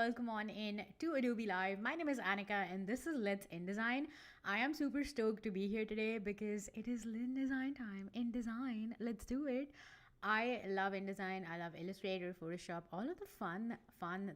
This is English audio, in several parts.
welcome on in to Adobe Live. My name is Anika and this is Let's InDesign. I am super stoked to be here today because it is InDesign time. InDesign, let's do it. I love InDesign, I love Illustrator, Photoshop, all of the fun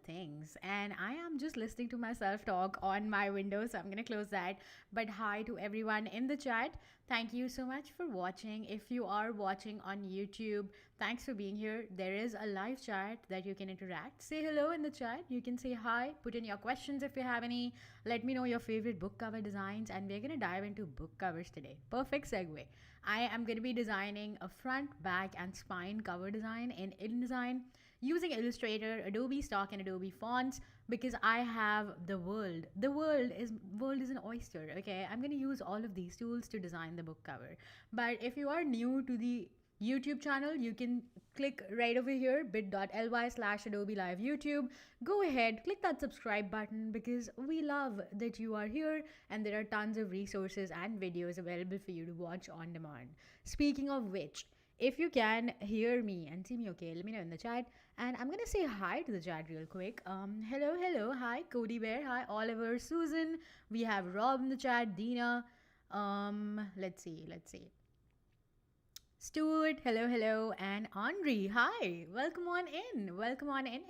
things. And I am just listening to myself talk on my window, so I'm gonna close that. But hi to everyone in the chat. Thank you so much for watching. If you are watching on YouTube, thanks for being here. There is a live chat that you can interact. Say hello in the chat. You can say hi, put in your questions if you have any. Let me know your favorite book cover designs, and we're gonna dive into book covers today. Perfect segue. I am gonna be designing a front, back, and spine cover design in InDesign using Illustrator, Adobe Stock, and Adobe Fonts because I have the world. The world is an oyster. Okay, I'm gonna use all of these tools to design the book cover. But if you are new to the YouTube channel, you can click right over here, bit.ly/Adobe Live YouTube. Go ahead, click that subscribe button because we love that you are here and there are tons of resources and videos available for you to watch on demand. Speaking of which, if you can hear me and see me okay, let me know in the chat. And I'm gonna say hi to the chat real quick. Hello, hi Cody Bear, hi Oliver, Susan. We have Rob in the chat, Dina. Let's see. Stuart, hello, and Henri, hi, welcome on in,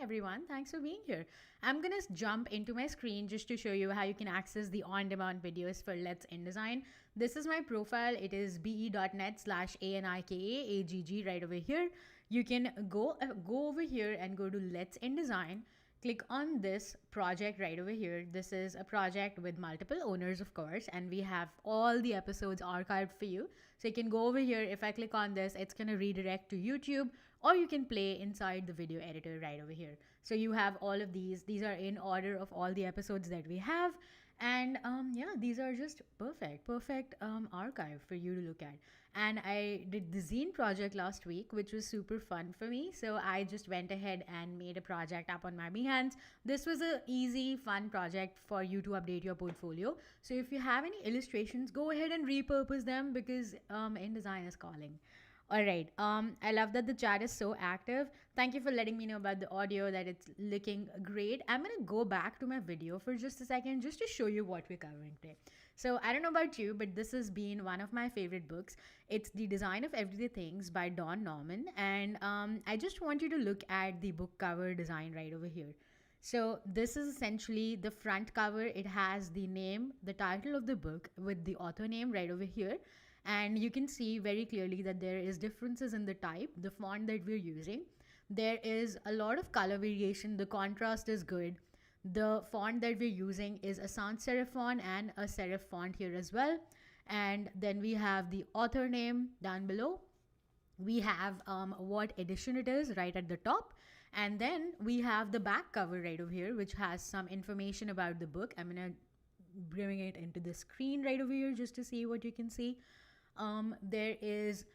everyone. Thanks for being here. I'm gonna jump into my screen just to show you how you can access the on-demand videos for Let's InDesign. This is my profile. It is be.net/ANIKAAGG right over here. You can go over here and go to Let's InDesign. Click on this project right over here. This is a project with multiple owners, of course, and we have all the episodes archived for you. So you can go over here. If I click on this, it's going to redirect to YouTube, or you can play inside the video editor right over here. So you have all of these. These are in order of all the episodes that we have. And yeah, these are just perfect archive for you to look at. And I did the zine project last week, which was super fun for me. So I just went ahead and made a project up on my Behance. This was a easy, fun project for you to update your portfolio. So if you have any illustrations, go ahead and repurpose them because InDesign is calling. All right. I love that the chat is so active. Thank you for letting me know about the audio, that it's looking great. I'm going to go back to my video for just a second just to show you what we're covering today. So I don't know about you, but this has been one of my favorite books. It's The Design of Everyday Things by Don Norman. And I just want you to look at the book cover design right over here. So this is essentially the front cover. It has the name, the title of the book with the author name right over here. And you can see very clearly that there is differences in the type, the font that we're using. There is a lot of color variation. The contrast is good. The font that we're using is a sans serif font and a serif font here as well. And then we have the author name down below. We have what edition it is right at the top. And then we have the back cover right over here, which has some information about the book. I'm going to bring it into the screen right over here just to see what you can see. There is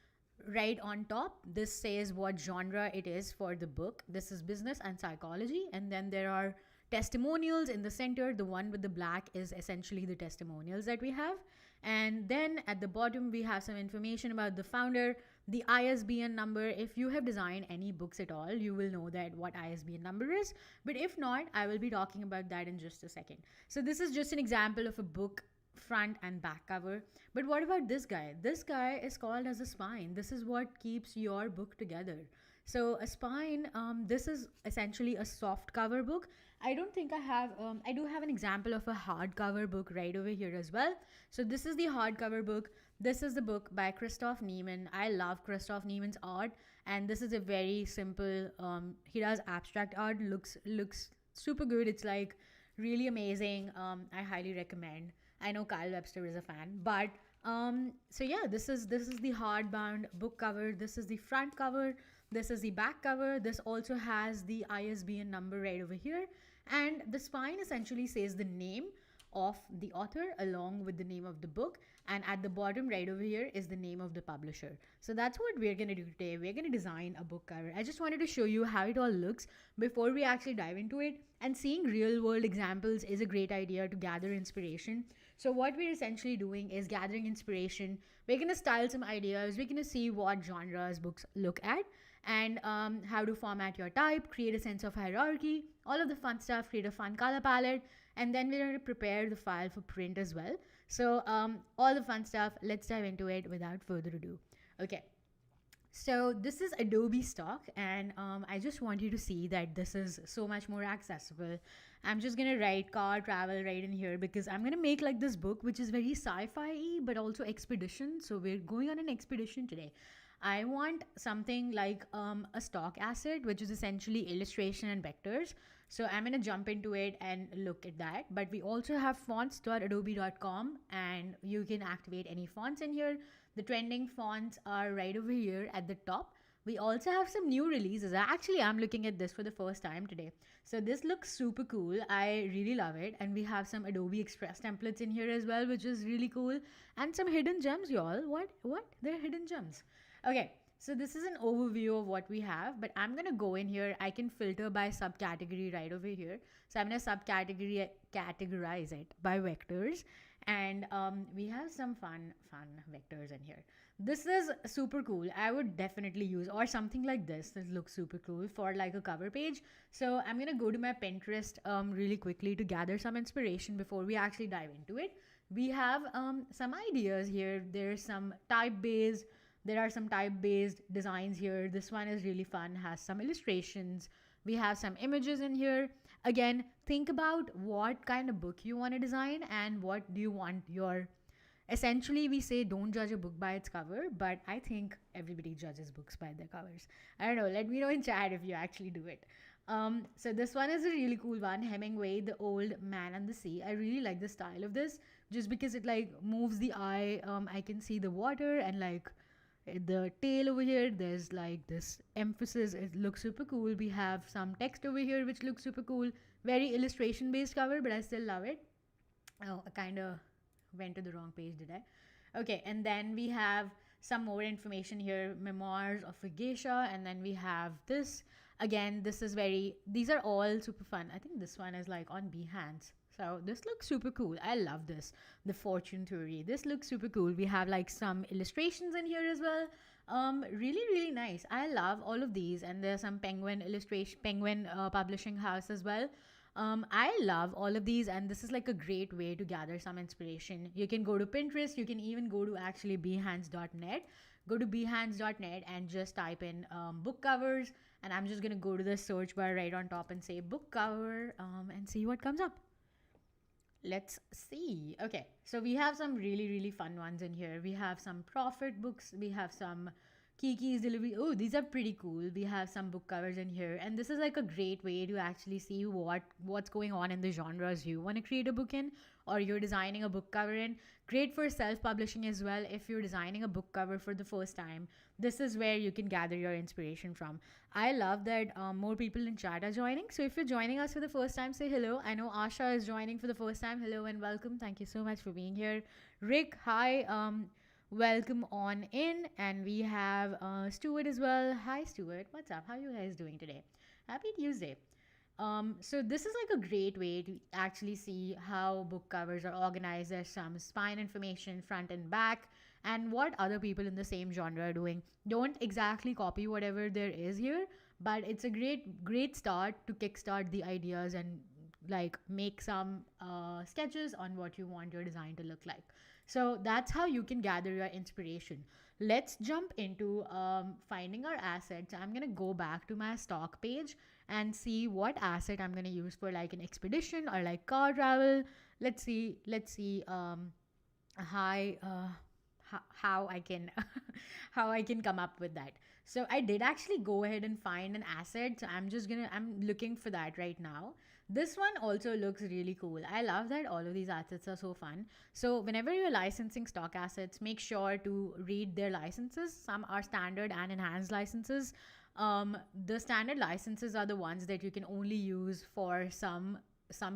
right on top, this says what genre it is for the book. This is business and psychology. And then there are testimonials in the center. The one with the black is essentially the testimonials that we have. And then at the bottom, we have some information about the founder, the ISBN number. If you have designed any books at all, you will know that what ISBN number is. But if not, I will be talking about that in just a second. So this is just an example of a book front and back cover. But what about this guy? This guy is called as a spine. This is what keeps your book together. So a spine, this is essentially a soft cover book. I don't think I have, I do have an example of a hardcover book right over here as well. So this is the hardcover book. This is the book by Christoph Niemann. I love Christoph Niemann's art. And this is a very simple, he does abstract art, looks super good. It's like really amazing. I highly recommend. I know Kyle Webster is a fan, but so yeah, this is the hardbound book cover. This is the front cover. This is the back cover. This also has the ISBN number right over here. And the spine essentially says the name of the author along with the name of the book, and at the bottom right over here is the name of the publisher. So that's what we're going to do today. We're going to design a book cover. I just wanted to show you how it all looks before we actually dive into it, and seeing real world examples is a great idea to gather inspiration. So what we're essentially doing is gathering inspiration. We're going to style some ideas. We're going to see what genres books look at, and how to format your type, create a sense of hierarchy, all of the fun stuff, create a fun color palette, and then we're going to prepare the file for print as well. So all the fun stuff, let's dive into it without further ado. Okay. So this is Adobe stock, and I just want you to see that this is so much more accessible. I'm just gonna write car travel right in here because I'm gonna make like this book which is very sci-fi but also expedition. So we're going on an expedition today. I want something like a stock asset, which is essentially illustration and vectors. So I'm gonna jump into it and look at that. But we also have fonts.adobe.com, and you can activate any fonts in here. The trending fonts are right over here at the top. We also have some new releases. Actually, I'm looking at this for the first time today. So this looks super cool. I really love it. And we have some Adobe Express templates in here as well, which is really cool. And some hidden gems, y'all. What? They're hidden gems. Okay. So this is an overview of what we have, but I'm going to go in here. I can filter by subcategory right over here. So I'm going to categorize it by vectors. And we have some fun vectors in here. This is super cool. I would definitely use, or something like this. This looks super cool for like a cover page. So I'm going to go to my Pinterest really quickly to gather some inspiration before we actually dive into it. We have some ideas here. There are some type-based designs here. This one is really fun, has some illustrations. We have some images in here. Again, think about what kind of book you want to design and what do you want your... Essentially, we say don't judge a book by its cover, but I think everybody judges books by their covers. I don't know. Let me know in chat if you actually do it. So this one is a really cool one. Hemingway, The Old Man and the Sea. I really like the style of this just because it like moves the eye. I can see the water and like the tail over here. There's like this emphasis. It looks super cool. We have some text over here which looks super cool. Very illustration based cover, but I still love it. Oh, I kind of went to the wrong page, did I? Okay, and then we have some more information here. Memoirs of a Geisha, and then we have this. Again, these are all super fun. I think this one is like on Behance. So this looks super cool. I love this. The Fortune Theory. This looks super cool. We have like some illustrations in here as well. Really, really nice. I love all of these. And there's some Penguin publishing house as well. I love all of these, and this is like a great way to gather some inspiration. You can go to Pinterest. You can even go to actually Behance.net. Go to Behance.net and just type in book covers. And I'm just going to go to the search bar right on top and say book cover and see what comes up. Let's see. Okay, so we have some really, really fun ones in here. We have some profit books. We have some Kiki's delivery. Oh, these are pretty cool. We have some book covers in here. And this is like a great way to actually see what's going on in the genres you want to create a book in, or you're designing a book cover in. Great for self-publishing as well. If you're designing a book cover for the first time, this is where you can gather your inspiration from. I love that more people in chat are joining. So if you're joining us for the first time, say hello. I know Asha is joining for the first time. Hello and welcome. Thank you so much for being here. Rick, hi. Welcome on in. And we have Stuart as well. Hi, Stuart. What's up? How are you guys doing today? Happy Tuesday. So this is like a great way to actually see how book covers are organized. There's some spine information, front and back, and what other people in the same genre are doing. Don't exactly copy whatever there is here, but it's a great start to kickstart the ideas and like make some sketches on what you want your design to look like. So that's how you can gather your inspiration. Let's jump into finding our assets. I'm going to go back to my stock page and see what asset I'm going to use for like an expedition or like car travel. Let's see how I can how I can come up with that. So I did actually go ahead and find an asset. So I'm looking for that right now. This one also looks really cool. I love that all of these assets are so fun. So whenever you're licensing stock assets, make sure to read their licenses. Some are standard and enhanced licenses. The standard licenses are the ones that you can only use for some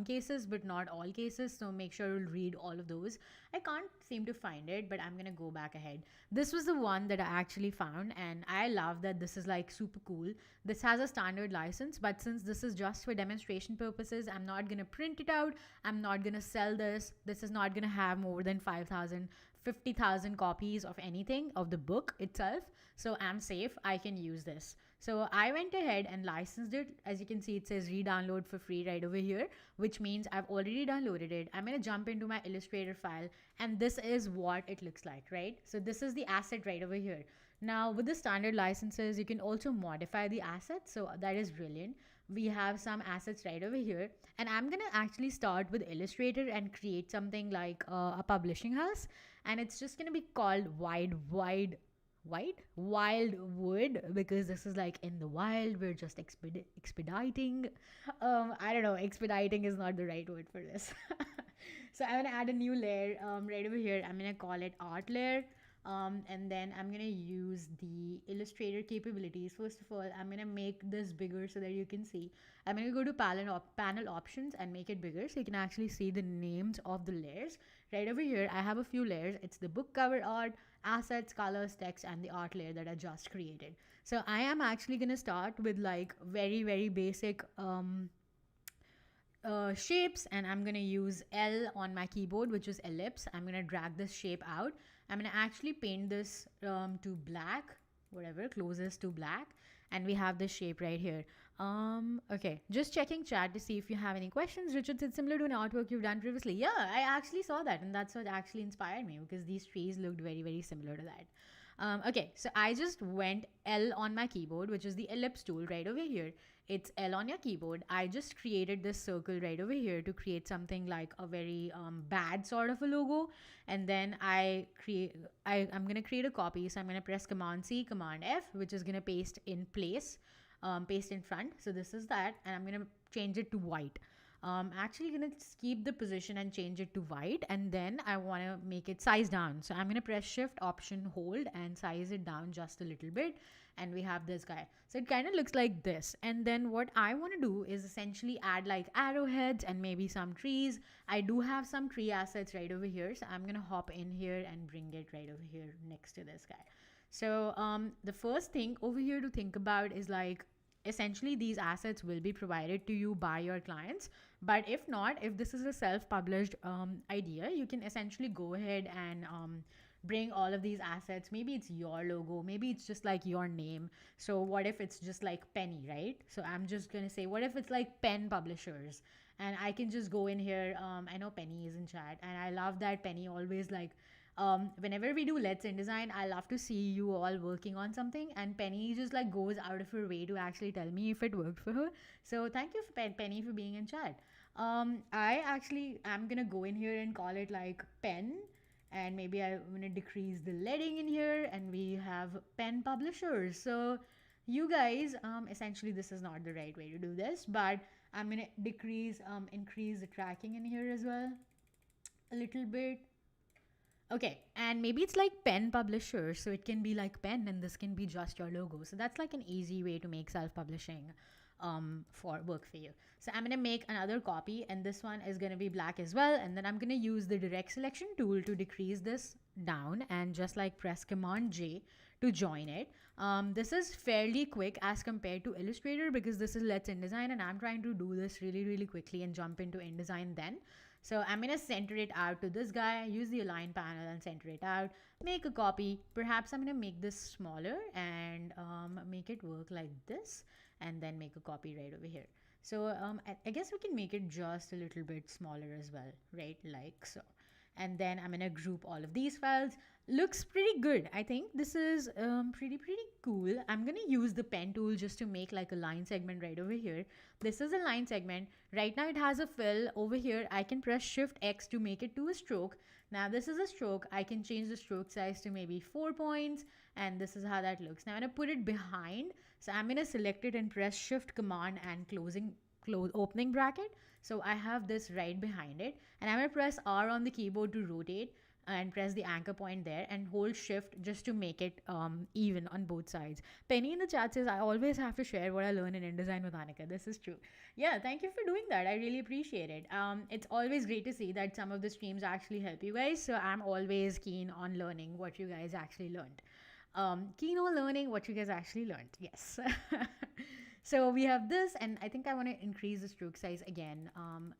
cases, but not all cases. So make sure to read all of those. I can't seem to find it, but I'm going to go back ahead. This was the one that I actually found, and I love that this is like super cool. This has a standard license, but since this is just for demonstration purposes, I'm not going to print it out. I'm not going to sell this. This is not going to have more than 5,000, 50,000 copies of anything of the book itself. So I'm safe. I can use this. So I went ahead and licensed it. As you can see, it says re-download for free right over here, which means I've already downloaded it. I'm going to jump into my Illustrator file, and this is what it looks like, right? So this is the asset right over here. Now, with the standard licenses, you can also modify the assets. So that is brilliant. We have some assets right over here, and I'm going to actually start with Illustrator and create something like a publishing house, and it's just going to be called Wildwood, because this is like in the wild. We're just expediting. I don't know, expediting is not the right word for this. So I'm gonna add a new layer right over here. I'm gonna call it art layer. And then I'm gonna use the Illustrator capabilities. First of all, I'm gonna make this bigger so that you can see. I'm gonna go to panel options and make it bigger so you can actually see the names of the layers. Right over here, I have a few layers. It's the book cover art, assets, colors, text, and the art layer that I just created. So I am actually gonna start with like very basic shapes, and I'm gonna use L on my keyboard, which is ellipse. I'm gonna drag this shape out. I'm gonna actually paint this to black, whatever, closest to black, and we have this shape right here. Okay, just checking chat to see if you have any questions. Richard said similar to an artwork you've done previously. Yeah, I actually saw that, and that's what actually inspired me, because these trees looked very similar to that. Okay, so I just went L on my keyboard, which is the ellipse tool right over here. It's L on your keyboard. I just created this circle right over here to create something like a very bad sort of a logo. And then I'm going to create a copy. So I'm going to press Command C, Command F, which is going to paste in place, paste in front. So this is that. And I'm going to change it to white. Actually going to keep the position and change it to white, and then I want to make it size down. So I'm going to press Shift Option Hold and size it down just a little bit, and we have this guy. So it kind of looks like this. And then what I want to do is essentially add like arrowheads and maybe some trees. I do have some tree assets right over here, so I'm going to hop in here and bring it right over here next to this guy. So the first thing over here to think about is like, essentially these assets will be provided to you by your clients, but if not, if this is a self-published idea, you can essentially go ahead and bring all of these assets. Maybe it's your logo, maybe it's just like your name. So what if it's just like Penny, right? So I'm just gonna say, what if it's like Pen Publishers, and I can just go in here. I know Penny is in chat, and I love that Penny always like, whenever we do Let's InDesign, I love to see you all working on something, and Penny just like goes out of her way to actually tell me if it worked for her. So thank you, Penny, for being in chat. I actually am gonna go in here and call it like Pen, and maybe I'm gonna decrease the leading in here, and we have Pen Publishers. So you guys, essentially this is not the right way to do this, but I'm gonna increase the tracking in here as well a little bit. Okay, and maybe it's like Pen Publisher, so it can be like Pen, and this can be just your logo. So that's like an easy way to make self-publishing for work for you. So I'm gonna make another copy, and this one is gonna be black as well, and then I'm gonna use the direct selection tool to decrease this down, and just like press Command J to join it. This is fairly quick as compared to Illustrator, because this is Let's InDesign, and I'm trying to do this really quickly and jump into InDesign then. So I'm going to center it out to this guy, use the align panel and center it out, make a copy. Perhaps I'm going to make this smaller and make it work like this, and then make a copy right over here. So I guess we can make it just a little bit smaller as well, right? Like so. And then I'm going to group all of these files. Looks pretty good. I think this is pretty cool. I'm going to use the pen tool just to make like a line segment right over here. This is a line segment. Right now it has a fill. Over here I can press Shift X to make it to a stroke. Now this is a stroke. I can change the stroke size to maybe 4 points, and this is how that looks. Now I'm going to put it behind. So I'm going to select it and press Shift Command and opening bracket. So I have this right behind it, and I'm going to press R on the keyboard to rotate and press the anchor point there, and hold Shift just to make it even on both sides. Penny in the chat says, I always have to share what I learn in InDesign with Anika. This is true. Yeah, thank you for doing that. I really appreciate it. It's always great to see that some of the streams actually help you guys. So I'm always keen on learning what you guys actually learned. Keen on learning what you guys actually learned. Yes. So we have this, and I think I want to increase the stroke size again.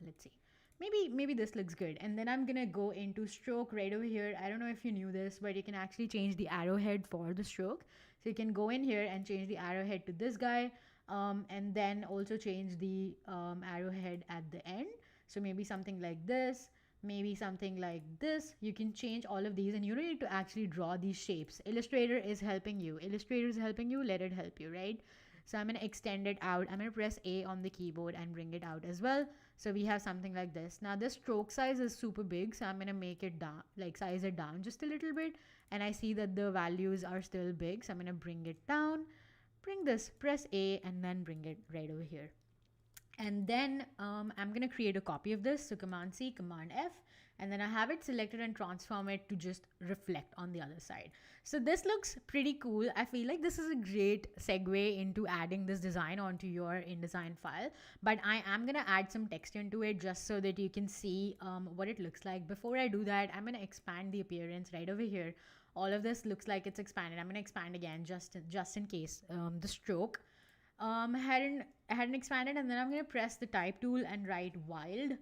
Let's see. maybe this looks good. And then I'm gonna go into stroke right over here. I don't know if you knew this, but you can actually change the arrowhead for the stroke. So you can go in here and change the arrowhead to this guy, and then also change the arrowhead at the end. So maybe something like this, maybe something like this. You can change all of these, and you don't need to actually draw these shapes. Illustrator is helping you. Illustrator is helping you. Let it help you, right? So I'm going to extend it out. I'm going to press A on the keyboard and bring it out as well. So we have something like this. Now this stroke size is super big, so I'm going to make it down, like size it down just a little bit. And I see that the values are still big, so I'm going to bring it down, bring this, press A, and then bring it right over here. And then I'm going to create a copy of this. So Command C, Command F, and then I have it selected and transform it to just reflect on the other side. So this looks pretty cool. I feel like this is a great segue into adding this design onto your InDesign file, but I am going to add some text into it just so that you can see what it looks like. Before I do that, I'm going to expand the appearance right over here. All of this looks like it's expanded. I'm going to expand again just in case the stroke hadn't expanded. And then I'm going to press the type tool and write wild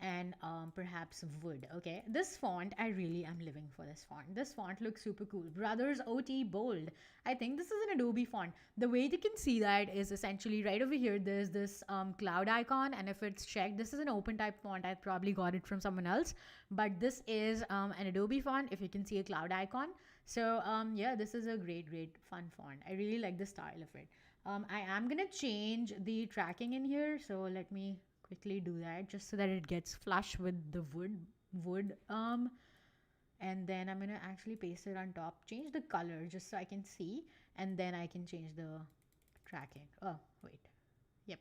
and perhaps wood. Okay, this font, I really am living for this font. This font looks super cool. Brothers OT bold. I think this is an Adobe font. The way you can see that is essentially right over here. There's this cloud icon, and if it's checked, this is an open type font. I probably got it from someone else, but this is an Adobe font. If you can see a cloud icon, so yeah, this is a great fun font. I really like the style of it. I am gonna change the tracking in here, so let me quickly do that just so that it gets flush with the wood and then I'm gonna actually paste it on top, change the color just so I can see, and then I can change the tracking. Oh wait, yep,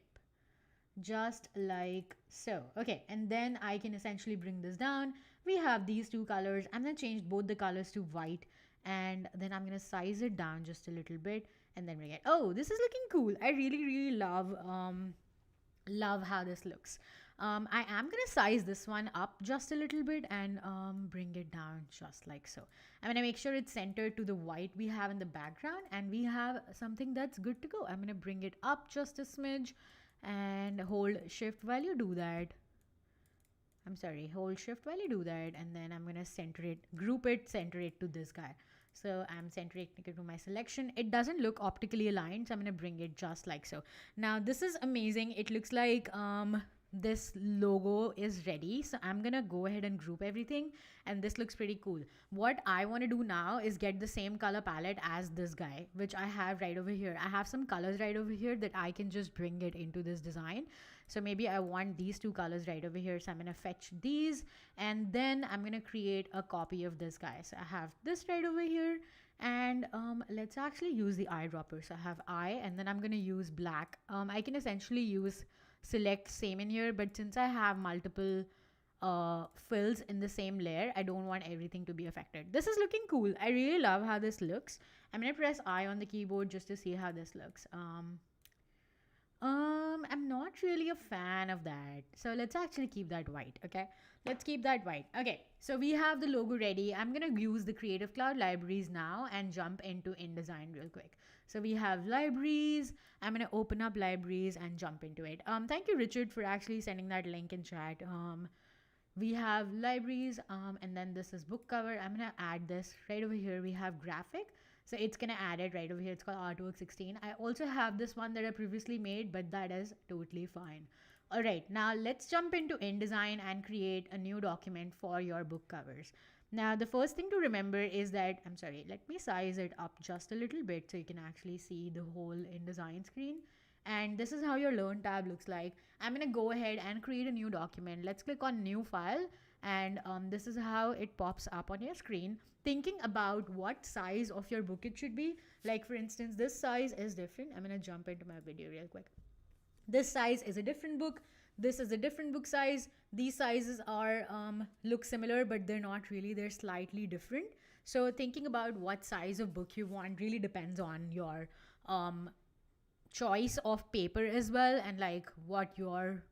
just like so. Okay, and then I can essentially bring this down. We have these two colors. I'm gonna change both the colors to white, and then I'm gonna size it down just a little bit, and then bring it. Oh, this is looking cool. I really love how this looks. I am gonna size this one up just a little bit and bring it down just like so. I'm gonna make sure it's centered to the white we have in the background, and we have something that's good to go. I'm gonna bring it up just a smidge and hold shift while you do that. I'm sorry, hold shift while you do that, and then I'm gonna center it, group it, center it to this guy. So I'm centering it to my selection. It doesn't look optically aligned, so I'm gonna bring it just like so. Now this is amazing. It looks like this logo is ready, so I'm gonna go ahead and group everything, and this looks pretty cool. What I want to do now is get the same color palette as this guy, which I have right over here. I have some colors right over here that I can just bring it into this design. So maybe I want these two colors right over here, so I'm gonna fetch these, and then I'm gonna create a copy of this guy. So I have this right over here, and let's actually use the eyedropper. So I have eye, and then I'm gonna use black. I can essentially use select same in here, but since I have multiple fills in the same layer, I don't want everything to be affected. This is looking cool. I really love how this looks. I'm gonna press I on the keyboard just to see how this looks. I'm not really a fan of that. So let's actually keep that white, okay? Let's keep that white. Okay, so we have the logo ready. I'm gonna use the Creative Cloud libraries now and jump into InDesign real quick. So we have libraries. I'm gonna open up libraries and jump into it. Thank you, Richard, for actually sending that link in chat. We have libraries, and then this is book cover. I'm gonna add this right over here. We have graphic. So it's gonna add it right over here. It's called Artwork 16. I also have this one that I previously made, but that is totally fine. All right, now let's jump into InDesign and create a new document for your book covers. Now, the first thing to remember is that, I'm sorry, let me size it up just a little bit so you can actually see the whole InDesign screen. And this is how your Learn tab looks like. I'm gonna go ahead and create a new document. Let's click on New File, and this is how it pops up on your screen. Thinking about what size of your book it should be. Like for instance, this size is different. I'm gonna jump into my video real quick. This size is a different book. This is a different book size. These sizes are look similar, but they're not really. They're slightly different. So thinking about what size of book you want really depends on your choice of paper as well, and like what your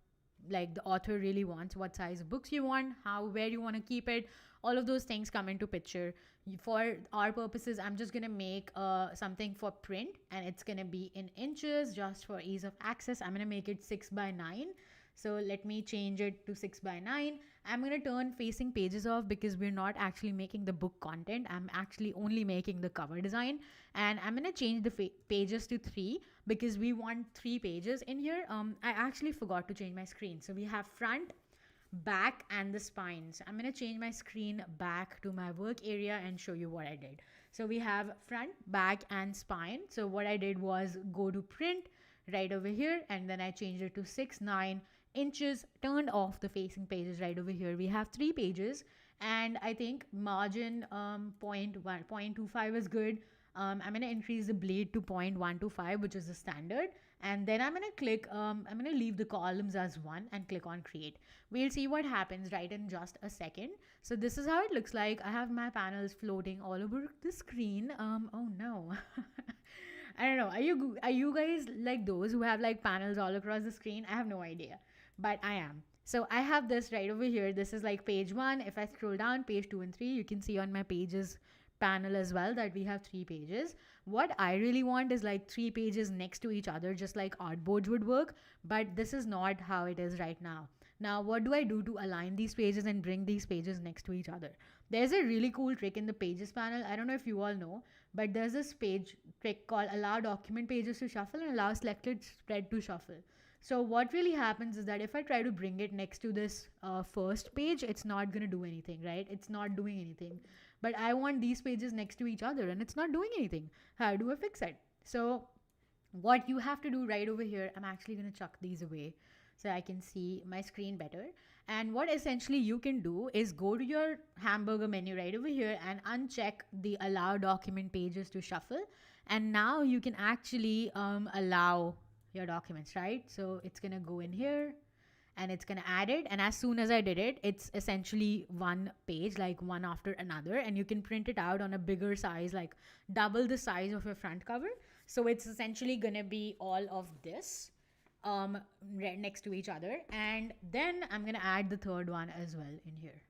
the author really wants, what size of books you want, where you want to keep it. All of those things come into picture. For our purposes, I'm just gonna make something for print, and it's gonna be in inches just for ease of access. I'm gonna make it 6 by 9. So let me change it to 6 by 9. I'm going to turn facing pages off because we're not actually making the book content. I'm actually only making the cover design. And I'm going to change the pages to 3 because we want 3 pages in here. I actually forgot to change my screen. So we have front, back, and the spine. So I'm going to change my screen back to my work area and show you what I did. So we have front, back, and spine. So what I did was go to print right over here, and then I changed it to 6 9 inches, turned off the facing pages right over here. We have 3 pages, and I think margin 0.25 is good. I'm going to increase the bleed to 0.125, which is the standard. And then I'm going to click, I'm going to leave the columns as 1 and click on create. We'll see what happens right in just a second. So this is how it looks like. I have my panels floating all over the screen. Oh no. I don't know. Are you guys like those who have like panels all across the screen? I have no idea, but I am. So I have this right over here. This is like page 1. If I scroll down, page 2 and 3, you can see on my pages panel as well that we have 3 pages. What I really want is like 3 pages next to each other, just like artboards would work, but this is not how it is right now. Now, what do I do to align these pages and bring these pages next to each other? There's a really cool trick in the pages panel. I don't know if you all know, but there's this page trick called allow document pages to shuffle and allow selected spread to shuffle. So what really happens is that if I try to bring it next to this first page, it's not going to do anything, right? It's not doing anything. But I want these pages next to each other and it's not doing anything. How do I fix it? So what you have to do right over here, I'm actually going to chuck these away so I can see my screen better. And what essentially you can do is go to your hamburger menu right over here and uncheck the allow document pages to shuffle. And now you can actually allow your documents, right? So it's going to go in here and it's going to add it. And as soon as I did it, it's essentially one page, like one after another. And you can print it out on a bigger size, like double the size of your front cover. So it's essentially going to be all of this right next to each other. And then I'm going to add the third one as well in here.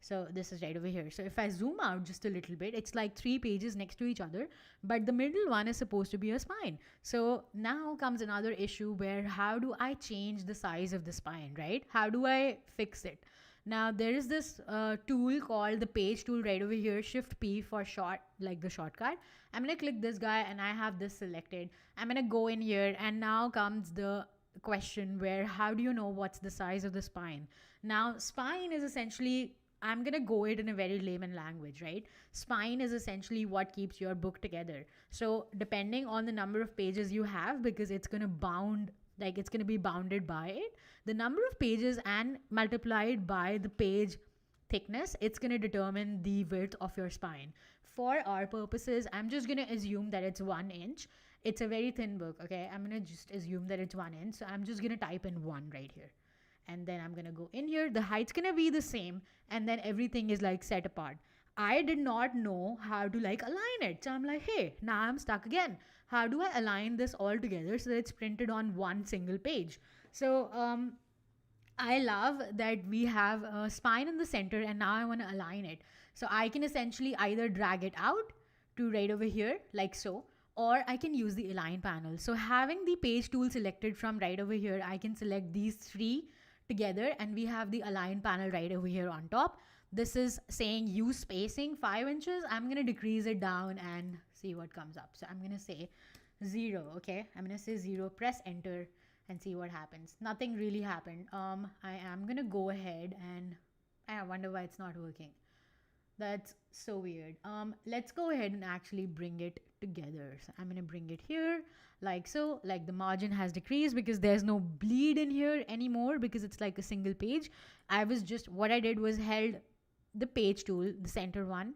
So this is right over here. So if I zoom out just a little bit, it's like 3 pages next to each other, but the middle one is supposed to be a spine. So now comes another issue where how do I change the size of the spine, right? How do I fix it? Now there is this tool called the page tool right over here, Shift P for short, like the shortcut. I'm going to click this guy and I have this selected. I'm going to go in here and now comes the question where how do you know what's the size of the spine? Now spine is essentially, I'm going to go it in a very layman language, right? Spine is essentially what keeps your book together. So depending on the number of pages you have, because it's going to bound, like it's going to be bounded by it, the number of pages and multiplied by the page thickness, it's going to determine the width of your spine. For our purposes, I'm just going to assume that it's 1 inch. It's a very thin book, okay? I'm going to just assume that it's 1 inch. So I'm just going to type in 1 right here. And then I'm going to go in here. The height's going to be the same. And then everything is like set apart. I did not know how to like align it. So I'm like, hey, now I'm stuck again. How do I align this all together so that it's printed on one single page? So I love that we have a spine in the center and now I want to align it. So I can essentially either drag it out to right over here like so, or I can use the align panel. So having the page tool selected from right over here, I can select these 3 together and we have the align panel right over here on top. This is saying use spacing 5 inches. I'm going to decrease it down and see what comes up. So I'm going to say 0. Okay. I'm going to say 0, press enter and see what happens. Nothing really happened. I am going to go ahead and I wonder why it's not working. That's so weird. Let's go ahead and actually bring it together. So I'm going to bring it here like so. Like the margin has decreased because there's no bleed in here anymore because it's like a single page. What I did was held the page tool, the center one,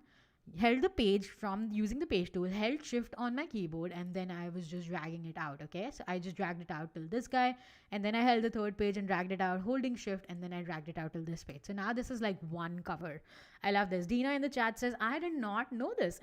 held the page from using the page tool, held shift on my keyboard, and then I was just dragging it out. Okay, so I just dragged it out till this guy, and then I held the third page and dragged it out holding shift, and then I dragged it out till this page. So now this is like one cover. I love this. Dina in the chat says I did not know this.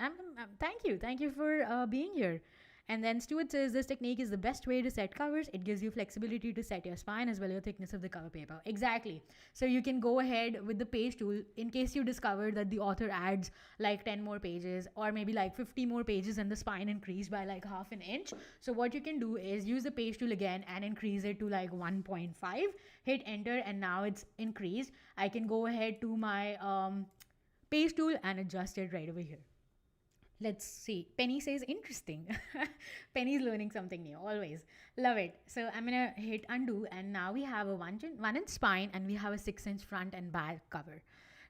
Thank you for being here. And then Stuart says this technique is the best way to set covers. It gives you flexibility to set your spine as well as your thickness of the cover paper. Exactly. So you can go ahead with the page tool in case you discover that the author adds like 10 more pages or maybe like 50 more pages and the spine increased by like half an inch. So what you can do is use the page tool again and increase it to like 1.5. Hit enter and now it's increased. I can go ahead to my page tool and adjust it right over here. Let's see. Penny says interesting. Penny's learning something new, always. Love it. So I'm gonna hit undo, and now we have a 1 inch spine and we have a 6-inch front and back cover.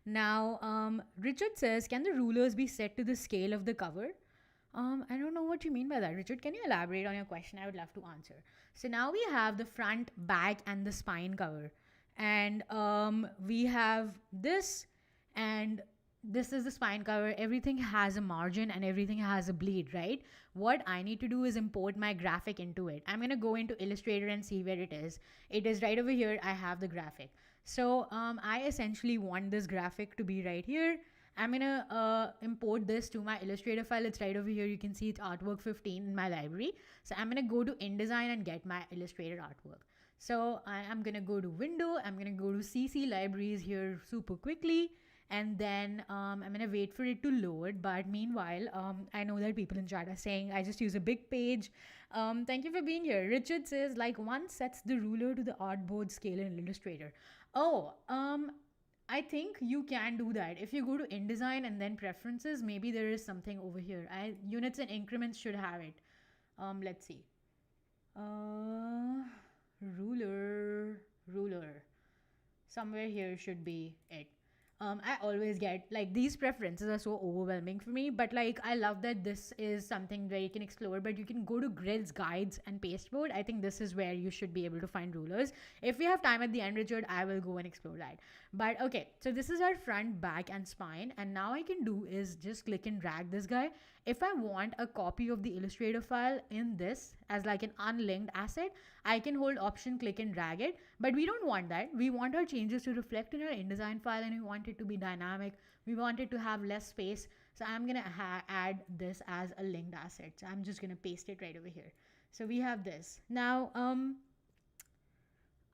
Now, Richard says, can the rulers be set to the scale of the cover? I don't know what you mean by that. Richard, can you elaborate on your question? I would love to answer. So now we have the front, back, and the spine cover. And we have this, and this is the spine cover. Everything has a margin and everything has a bleed, right? What I need to do is import my graphic into it. I'm going to go into Illustrator and see where it is. It is right over here. I have the graphic. So I essentially want this graphic to be right here. I'm going to import this to my Illustrator file. It's right over here. You can see it's artwork 15 in my library. So I'm going to go to InDesign and get my Illustrator artwork. So I'm going to go to Window. I'm going to go to CC Libraries here super quickly. And then I'm going to wait for it to load. But meanwhile, I know that people in chat are saying, I just use a big page. Thank you for being here. Richard says, like, one sets the ruler to the artboard scale in Illustrator. Oh, I think you can do that. If you go to InDesign and then Preferences, maybe there is something over here. Units and increments should have it. Let's see. Ruler. Somewhere here should be it. I always get like these preferences are so overwhelming for me, but like I love that this is something where you can explore, but you can go to grids, guides, and pasteboard. I think this is where you should be able to find rulers. If we have time at the end, Richard, I will go and explore that. But okay, so this is our front, back, and spine, and now I can do is just click and drag this guy. If I want a copy of the Illustrator file in this as like an unlinked asset, I can hold Option, click and drag it, but we don't want that. We want our changes to reflect in our InDesign file, and we want it to be dynamic. We want it to have less space. So I'm going to add this as a linked asset. So I'm just going to paste it right over here. So we have this. Now,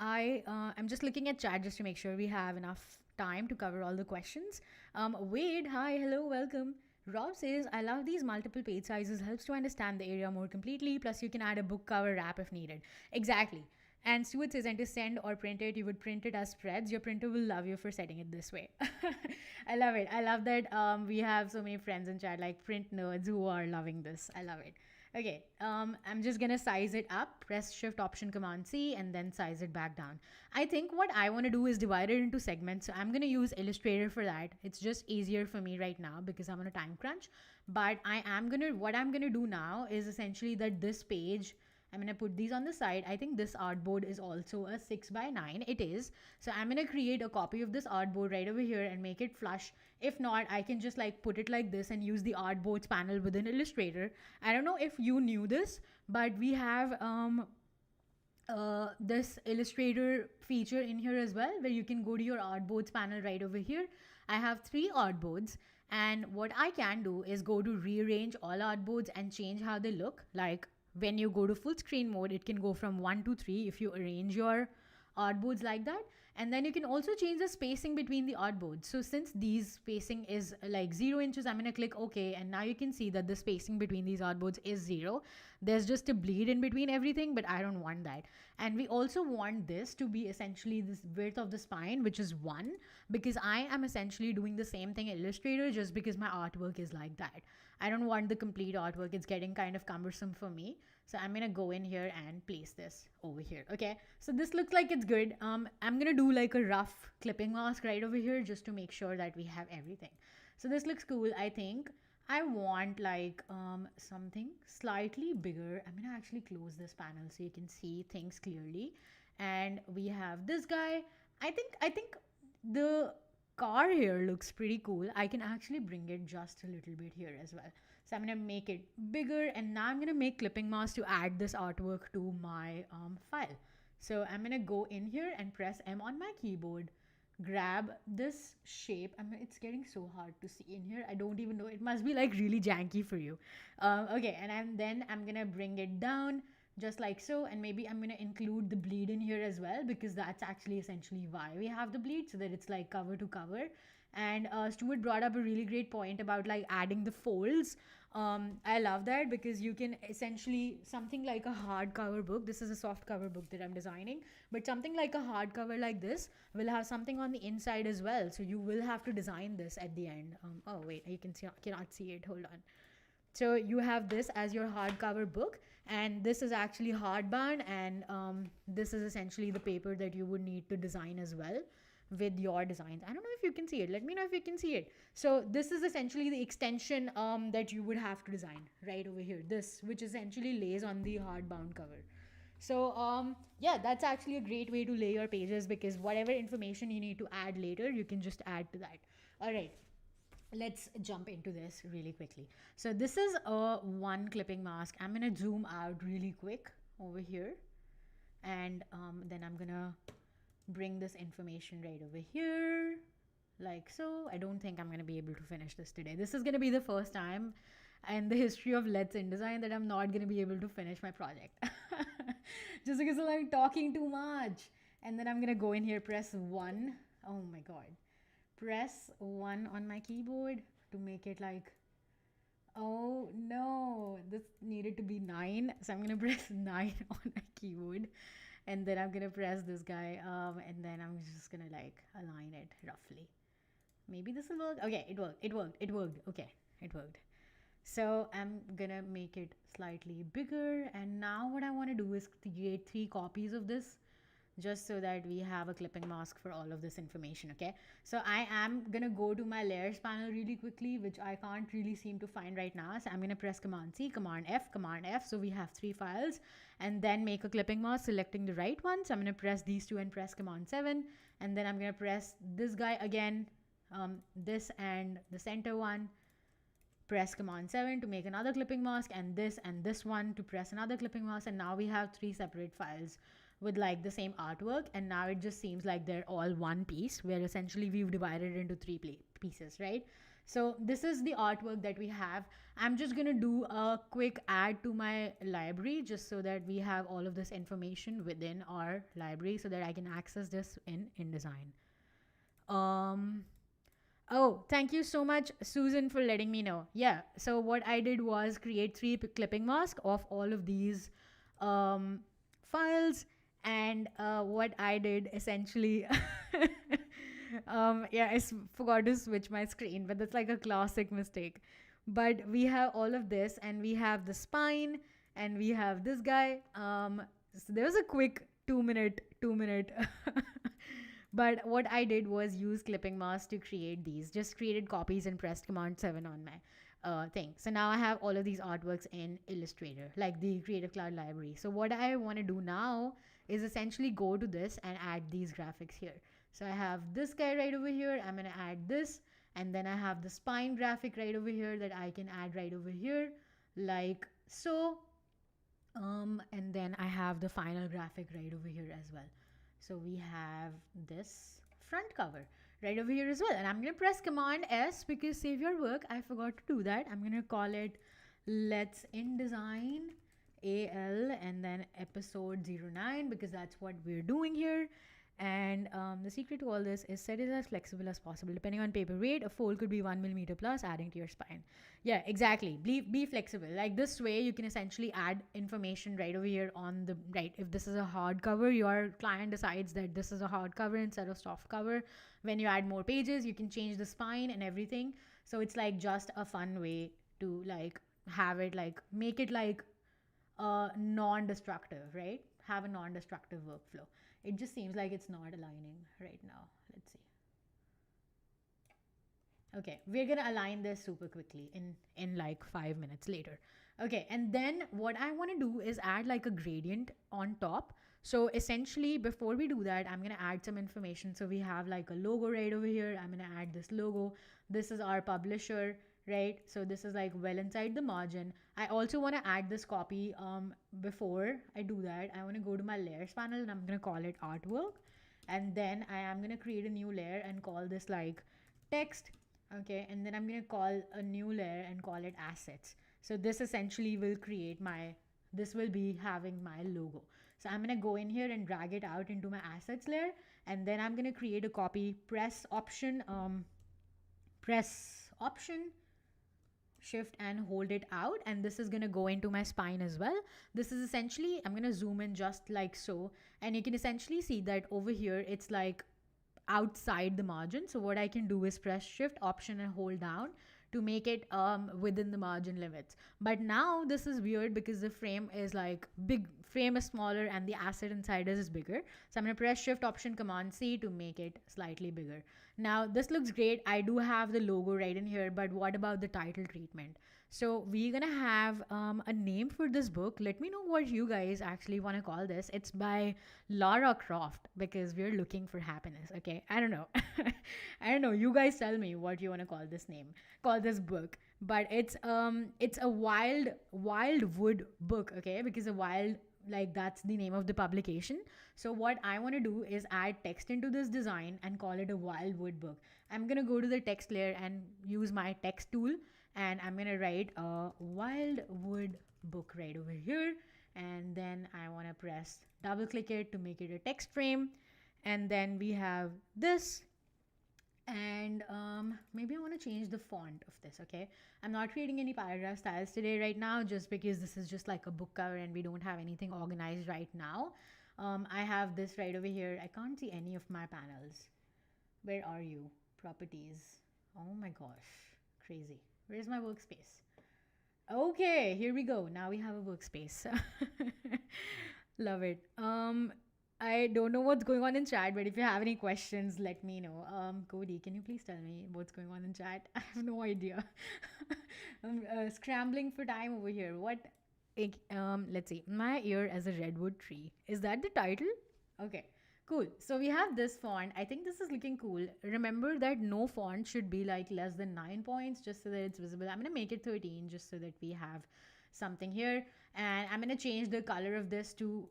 I'm just looking at chat just to make sure we have enough time to cover all the questions. Wade, hi, hello, welcome. Rob says, I love these multiple page sizes, helps to understand the area more completely, plus you can add a book cover wrap if needed. Exactly. And Stuart says, and to send or print it, you would print it as spreads. Your printer will love you for setting it this way. I love it. I love that we have so many friends in chat, like print nerds who are loving this. I love it. Okay, I'm just gonna size it up, press Shift Option Command C, and then size it back down. I think what I wanna do is divide it into segments. So I'm gonna use Illustrator for that. It's just easier for me right now because I'm on a time crunch. But what I'm gonna do now is essentially that this page, I'm going to put these on the side. I think this artboard is also a 6x9. It is. So I'm going to create a copy of this artboard right over here and make it flush. If not, I can just like put it like this and use the artboards panel within Illustrator. I don't know if you knew this, but we have this Illustrator feature in here as well, where you can go to your artboards panel right over here. I have 3 artboards. And what I can do is go to rearrange all artboards and change how they look. Like, when you go to full screen mode, it can go from 1 to 3 if you arrange your artboards like that. And then you can also change the spacing between the artboards. So since these spacing is like 0 inches, I'm going to click OK. And now you can see that the spacing between these artboards is 0. There's just a bleed in between everything, but I don't want that. And we also want this to be essentially this width of the spine, which is 1, because I am essentially doing the same thing in Illustrator just because my artwork is like that. I don't want the complete artwork. It's getting kind of cumbersome for me. So I'm going to go in here and place this over here. Okay. So this looks like it's good. I'm going to do like a rough clipping mask right over here just to make sure that we have everything. So this looks cool. I think I want like something slightly bigger. I'm going to actually close this panel so you can see things clearly. And we have this guy. I think the car here looks pretty cool. I can actually bring it just a little bit here as well. So I'm going to make it bigger, and now I'm going to make clipping mask to add this artwork to my file. So I'm going to go in here and press M on my keyboard, grab this shape. I mean, it's getting so hard to see in here. I don't even know. It must be like really janky for you. Okay, and then I'm gonna bring it down just like so, and maybe I'm gonna include the bleed in here as well, because that's actually essentially why we have the bleed, so that it's like cover to cover. And Stuart brought up a really great point about like adding the folds. I love that, because you can essentially, something like a hardcover book, this is a soft cover book that I'm designing, but something like a hardcover like this will have something on the inside as well, so you will have to design this at the end. Oh wait, you can see, cannot see it, hold on. So you have this as your hardcover book, and this is actually hardbound, and this is essentially the paper that you would need to design as well with your designs. I don't know if you can see it. Let me know if you can see it. So this is essentially the extension that you would have to design right over here. This, which essentially lays on the hardbound cover. So yeah, that's actually a great way to lay your pages, because whatever information you need to add later, you can just add to that. All right, let's jump into this really quickly. So this is a one clipping mask. I'm gonna zoom out really quick over here, and then I'm gonna bring this information right over here like so. I don't think I'm gonna be able to finish this today. This is gonna be the first time in the history of Let's InDesign that I'm not gonna be able to finish my project just because I'm like talking too much. And then I'm gonna go in here, press 1. Oh my god, press 1 on my keyboard to make it like, oh no, this needed to be 9, so I'm gonna press 9 on my keyboard, and then I'm gonna press this guy, and then I'm just gonna like align it roughly. Maybe this will work. Okay, it worked. Okay, it worked. So I'm gonna make it slightly bigger, and now what I want to do is create 3 copies of this, just so that we have a clipping mask for all of this information. Okay, so I am gonna go to my layers panel really quickly, which I can't really seem to find right now. So I'm gonna press Command C, Command F, Command F, so we have 3 files, and then make a clipping mask selecting the right one. So I'm gonna press these 2 and press Command 7, and then I'm gonna press this guy again, this and the center one, press Command 7 to make another clipping mask, and this one to press another clipping mask. And now we have 3 separate files with like the same artwork, and now it just seems like they're all one piece, where essentially we've divided it into 3 pieces, right? So this is the artwork that we have. I'm just gonna do a quick add to my library, just so that we have all of this information within our library, so that I can access this in InDesign. Oh, thank you so much, Susan, for letting me know. Yeah, so what I did was create 3 clipping masks of all of these files, and what I did essentially, yeah, forgot to switch my screen, but that's like a classic mistake. But we have all of this, and we have the spine, and we have this guy. So there was a quick 2 minute. But what I did was use clipping mask to create these. Just created copies and pressed Command 7 on my thing. So now I have all of these artworks in Illustrator, like the Creative Cloud library. So what I want to do now is essentially go to this and add these graphics here. So I have this guy right over here. I'm going to add this. And then I have the spine graphic right over here that I can add right over here, like so. And then I have the final graphic right over here as well. So we have this front cover right over here as well. And I'm going to press Command S, because save your work. I forgot to do that. I'm going to call it Let's InDesign AL and then episode 09, because that's what we're doing here. And the secret to all this is set it as flexible as possible. Depending on paper weight, a fold could be 1 millimeter plus, adding to your spine. Yeah, exactly. Be flexible. Like this way, you can essentially add information right over here on the right. If this is a hardcover, your client decides that this is a hardcover instead of soft cover. When you add more pages, you can change the spine and everything. So it's like just a fun way to like have it, like make it like non-destructive, right? Have a non-destructive workflow. It just seems like it's not aligning right now. Let's see. Okay, we're gonna align this super quickly in like 5 minutes later. Okay, and then what I want to do is add like a gradient on top. So essentially, before we do that, I'm gonna add some information. So we have like a logo right over here. I'm gonna add this logo. This is our publisher, right? So this is like well inside the margin. I also want to add this copy. Before I do that, I want to go to my layers panel, and I'm going to call it artwork. And then I am going to create a new layer and call this like text. Okay, and then I'm going to call a new layer and call it assets. So this essentially will create my, this will be having my logo. So I'm going to go in here and drag it out into my assets layer, and then I'm going to create a copy, press option shift and hold it out, and this is going to go into my spine as well. This is essentially, I'm going to zoom in just like so, and you can essentially see that over here it's like outside the margin. So what I can do is press shift option and hold down to make it within the margin limits. But now this is weird because the frame is like big, frame is smaller and the asset inside is bigger. So I'm going to press shift option command C to make it slightly bigger. Now this looks great. I do have the logo right in here, but what about the title treatment? So we're gonna have a name for this book. Let me know what you guys actually want to call this. It's by Lara Croft because we're looking for happiness. Okay, I don't know. I don't know. You guys tell me what you want to call this name, call this book. But it's a wild wood book. Okay, because a wild, like that's the name of the publication. So what I want to do is add text into this design and call it a wildwood book. I'm gonna go to the text layer and use my text tool, and I'm gonna write a wildwood book right over here, and then I want to press double click it to make it a text frame, and then we have this. And maybe I want to change the font of this. Okay, I'm not creating any paragraph styles today right now, just because this is just like a book cover and we don't have anything organized right now. I have this right over here. I can't see any of my panels. Where are you? Properties. Oh my gosh, crazy. Where's my workspace? Okay, here we go. Now we have a workspace. Love it. I don't know what's going on in chat, but if you have any questions, let me know. Cody, can you please tell me what's going on in chat? I have no idea. I'm scrambling for time over here. What? Let's see. My ear as a redwood tree. Is that the title? Okay. Cool. So we have this font. I think this is looking cool. Remember that no font should be like less than 9 points, just so that it's visible. I'm going to make it 13 just so that we have something here. And I'm going to change the color of this to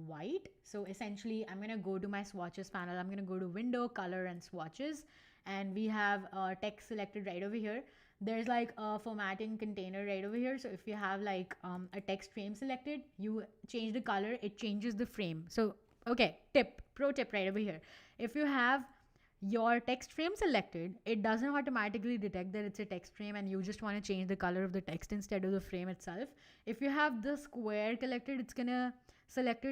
white. So essentially, I'm going to go to my swatches panel. I'm going to go to window, color, and swatches. And we have text selected right over here. There's like a formatting container right over here. So if you have like a text frame selected, you change the color, it changes the frame. So okay, pro tip right over here. If you have your text frame selected, it doesn't automatically detect that it's a text frame and you just want to change the color of the text instead of the frame itself. If you have the square selected,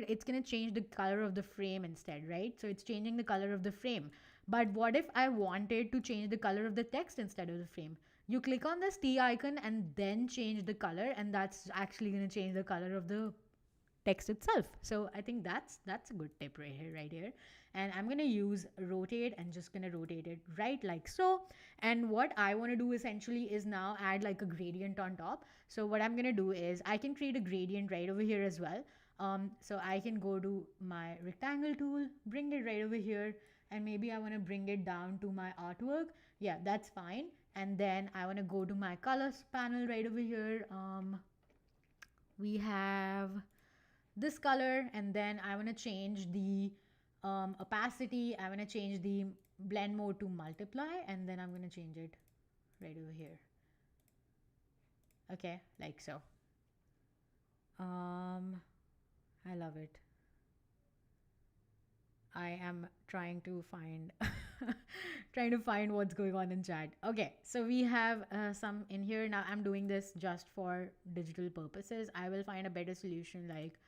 it's gonna change the color of the frame instead, right? So it's changing the color of the frame. But what if I wanted to change the color of the text instead of the frame? You click on this T icon and then change the color, and that's actually going to change the color of the text itself. So I think that's a good tip right here. And I'm going to use rotate and just going to rotate it right like so. And what I want to do essentially is now add like a gradient on top. So what I'm going to do is I can create a gradient right over here as well. So I can go to my rectangle tool, bring it right over here, and maybe I want to bring it down to my artwork. Yeah, that's fine. And then I want to go to my colors panel right over here. We have this color, and then I want to change the opacity. I want to change the blend mode to multiply, and then I'm going to change it right over here. Okay, like so. I love it. I am trying to find what's going on in chat. Okay, so we have some in here. Now I'm doing this just for digital purposes. I will find a better solution like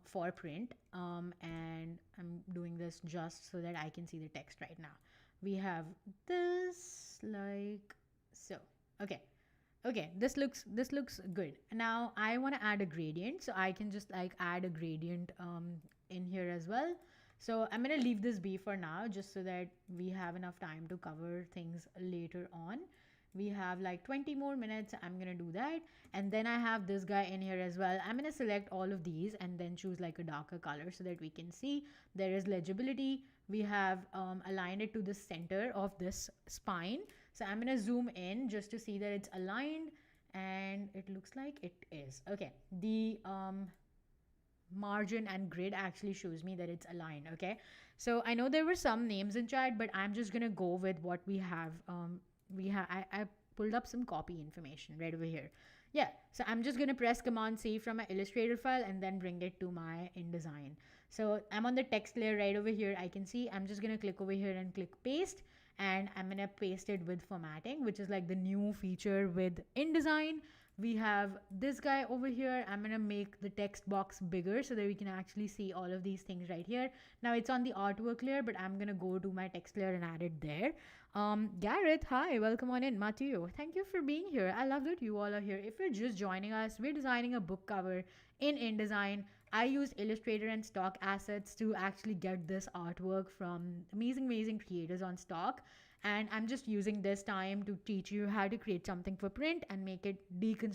for print, and I'm doing this just so that I can see the text right now. We have this like so. Okay, this looks good. Now I want to add a gradient, so I can just like add a gradient in here as well. So I'm going to leave this be for now, just so that we have enough time to cover things later on. We have like 20 more minutes. I'm going to do that. And then I have this guy in here as well. I'm going to select all of these and then choose like a darker color so that we can see there is legibility. We have aligned it to the center of this spine. So I'm going to zoom in just to see that it's aligned, and it looks like it is. Okay, the margin and grid actually shows me that it's aligned. Okay, So I know there were some names in chat, but I'm just gonna go with what we have. I pulled up some copy information right over here. Yeah, so I'm just gonna press Command C from my Illustrator file and then bring it to my InDesign. So I'm on the text layer right over here. I can see I'm just gonna click over here and click paste, and I'm gonna paste it with formatting, which is like the new feature with InDesign. We have this guy over here. I'm gonna make the text box bigger so that we can actually see all of these things right here. Now it's on the artwork layer, but I'm gonna go to my text layer and add it there. Gareth, hi, welcome on in. Matthew, thank you for being here. I love that you all are here. If you're just joining us, we're designing a book cover in InDesign. I use Illustrator and stock assets to actually get this artwork from amazing creators on stock. And I'm just using this time to teach you how to create something for print and make it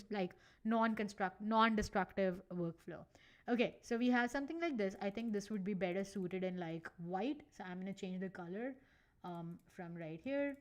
like non-destructive workflow. Okay, so we have something like this. I think this would be better suited in like white. So I'm gonna change the color from right here.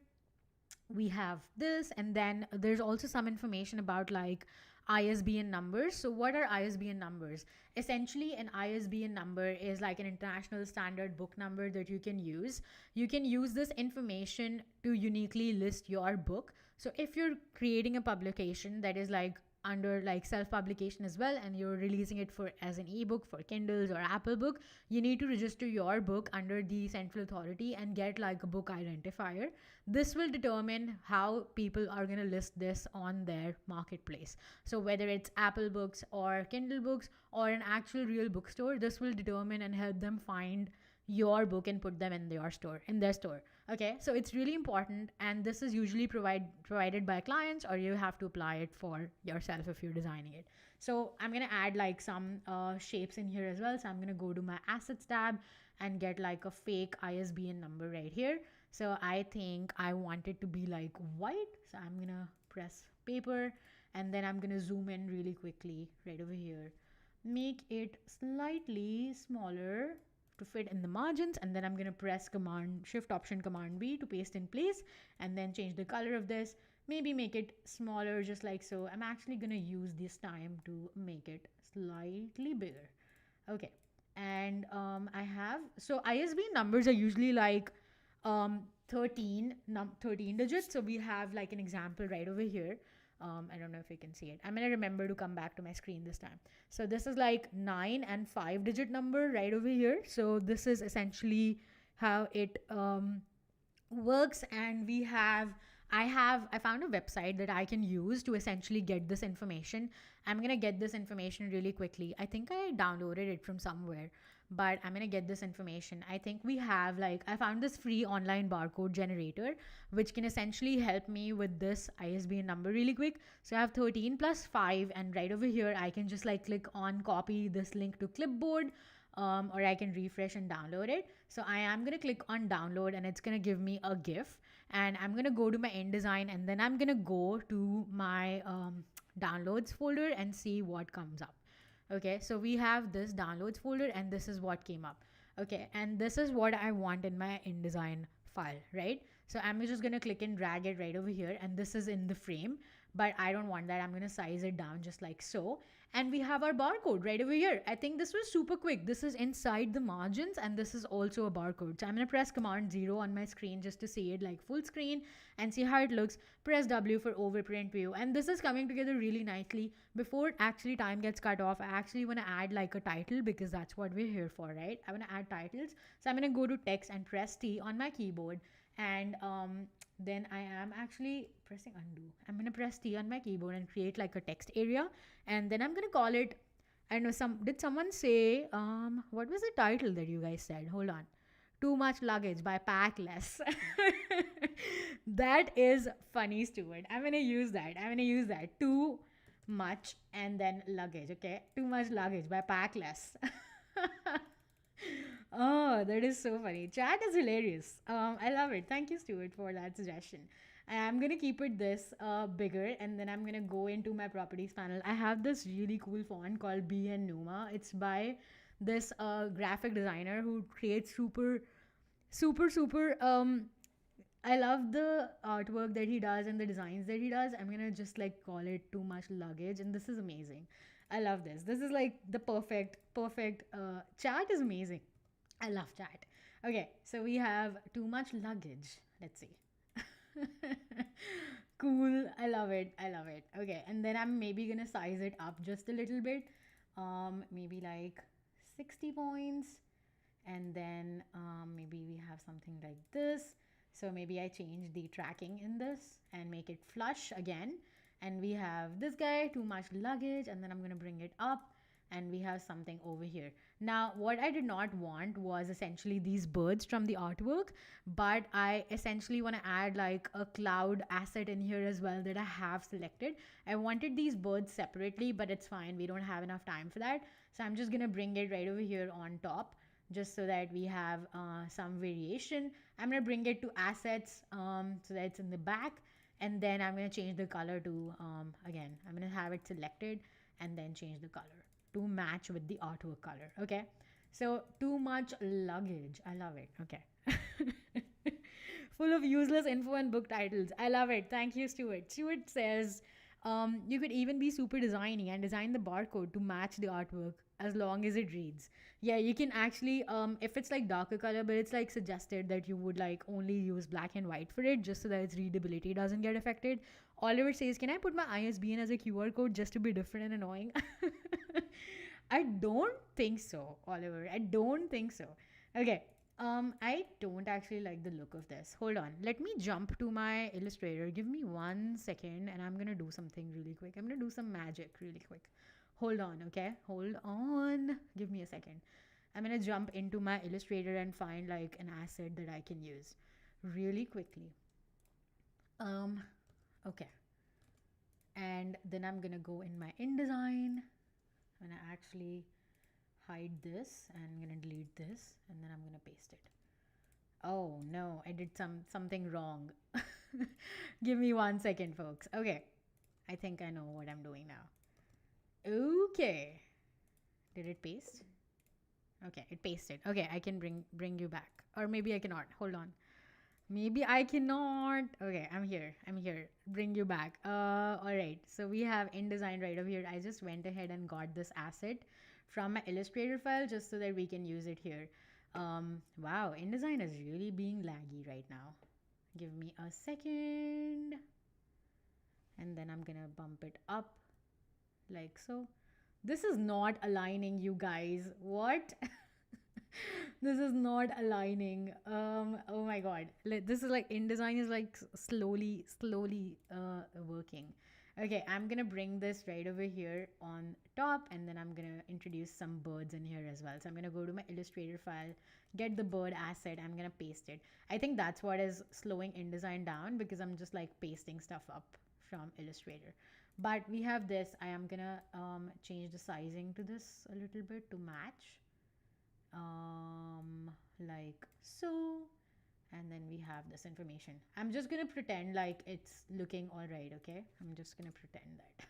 We have this, and then there's also some information about like ISBN numbers. So what are ISBN numbers? Essentially, an ISBN number is like an international standard book number that you can use. You can use this information to uniquely list your book. So if you're creating a publication that is like under like self-publication as well, and you're releasing it for as an ebook for Kindles or Apple Book, you need to register your book under the central authority and get like a book identifier. This will determine how people are going to list this on their marketplace. So whether it's Apple Books or Kindle Books or an actual real bookstore, this will determine and help them find your book and put them in their store. Okay, so it's really important, and this is usually provided by clients, or you have to apply it for yourself if you're designing it. So I'm gonna add like some shapes in here as well. So I'm gonna go to my assets tab and get like a fake ISBN number right here. So I think I want it to be like white. So I'm gonna press paper, and then I'm gonna zoom in really quickly right over here. Make it slightly smaller to fit in the margins, and then I'm going to press Command Shift Option Command B to paste in place, and then change the color of this, maybe make it smaller just like so. I'm actually going to use this time to make it slightly bigger. Okay, and I have, so ISBN numbers are usually like 13 digits. So we have like an example right over here. I don't know if you can see it. I'm going to remember to come back to my screen this time. So this is like 9 and 5 digit number right over here. So this is essentially how it works. And I found a website that I can use to essentially get this information. I'm going to get this information really quickly. I think I downloaded it from somewhere, but I'm going to get this information. I think we have like, I found this free online barcode generator, which can essentially help me with this ISBN number really quick. So I have 13 plus 5, and right over here, I can just like click on copy this link to clipboard, or I can refresh and download it. So I am going to click on download, and it's going to give me a GIF, and I'm going to go to my InDesign, and then I'm going to go to my downloads folder and see what comes up. Okay, so we have this downloads folder, and this is what came up. Okay, and this is what I want in my InDesign file, right? So I'm just going to click and drag it right over here, and this is in the frame, but I don't want that. I'm going to size it down just like so. And we have our barcode right over here. I think this was super quick. This is inside the margins, and this is also a barcode. So I'm going to press Command 0 on my screen just to see it like full screen and see how it looks. Press W for overprint view. And this is coming together really nicely. Before actually time gets cut off, I actually want to add like a title, because that's what we're here for, right? I want to add titles. So I'm going to go to text and press T on my keyboard. And then I am actually pressing undo. I'm going to press T on my keyboard and create like a text area. And then I'm going to call it, I don't know, did someone say, what was the title that you guys said? Hold on. Too Much Luggage by Pack Less. That is funny, Stuart. I'm going to use that. Too much and then luggage. Okay. Too Much Luggage by Pack Less. Oh, that is so funny. Chat is hilarious. I love it. Thank you, Stuart, for that suggestion. I'm going to keep it this bigger, and then I'm going to go into my properties panel. I have this really cool font called BN Numa. It's by this graphic designer who creates super I love the artwork that he does and the designs that he does. I'm going to just like call it Too Much Luggage, and this is amazing. I love this. This is like the perfect chat is amazing. I love chat. Okay, so we have too much luggage. Let's see. Cool. I love it. I love it. Okay, and then I'm maybe gonna size it up just a little bit. Maybe like 60 points. And then maybe we have something like this. So maybe I change the tracking in this and make it flush again. And we have this guy, too much luggage, and then I'm gonna bring it up, and we have something over here. Now, what I did not want was essentially these birds from the artwork, but I essentially want to add like a cloud asset in here as well that I have selected. I wanted these birds separately, but it's fine. We don't have enough time for that. So I'm just gonna bring it right over here on top just so that we have some variation. I'm going to bring it to assets so that it's in the back. And then I'm going to change the color to, again, I'm going to have it selected and then change the color to match with the artwork color. Okay. So too much luggage. I love it. Okay. Full of useless info and book titles. I love it. Thank you, Stuart. Stuart says, you could even be super designing and design the barcode to match the artwork as long as it reads. Yeah, you can actually, if it's like darker color, but it's like suggested that you would like only use black and white for it just so that its readability doesn't get affected. Oliver says, can I put my ISBN as a QR code just to be different and annoying? I don't think so, Oliver. I don't think so. Okay. I don't actually like the look of this. Hold on. Let me jump to my Illustrator. Give me 1 second and I'm gonna do something really quick. I'm gonna do some magic really quick. Hold on, okay? Hold on. Give me a second. I'm gonna jump into my Illustrator and find like an asset that I can use really quickly. Okay. And then I'm gonna go in my InDesign. I'm gonna actually hide this and I'm gonna delete this and then I'm gonna paste it. Oh no, I did something wrong. Give me 1 second, folks. Okay. I think I know what I'm doing now. Okay. Did it paste? Okay, it pasted. Okay, I can bring you back. Or maybe I cannot. Hold on. Maybe I cannot. Okay, I'm here. I'm here. Bring you back. Alright. So we have InDesign right over here. I just went ahead and got this asset from my Illustrator file just so that we can use it here. Wow, InDesign is really being laggy right now. Give me a second. And then I'm gonna bump it up like so. This is not aligning, you guys. What? This is not aligning. Oh my god. This is like InDesign is like slowly working. Okay, I'm gonna bring this right over here on top and then I'm gonna introduce some birds in here as well. So I'm gonna go to my Illustrator file, get the bird asset, I'm gonna paste it. I think that's what is slowing InDesign down because I'm just like pasting stuff up from Illustrator. But we have this. I am gonna change the sizing to this a little bit to match. Like so. And then we have this information. I'm just gonna pretend like it's looking all right, okay? I'm just gonna pretend that.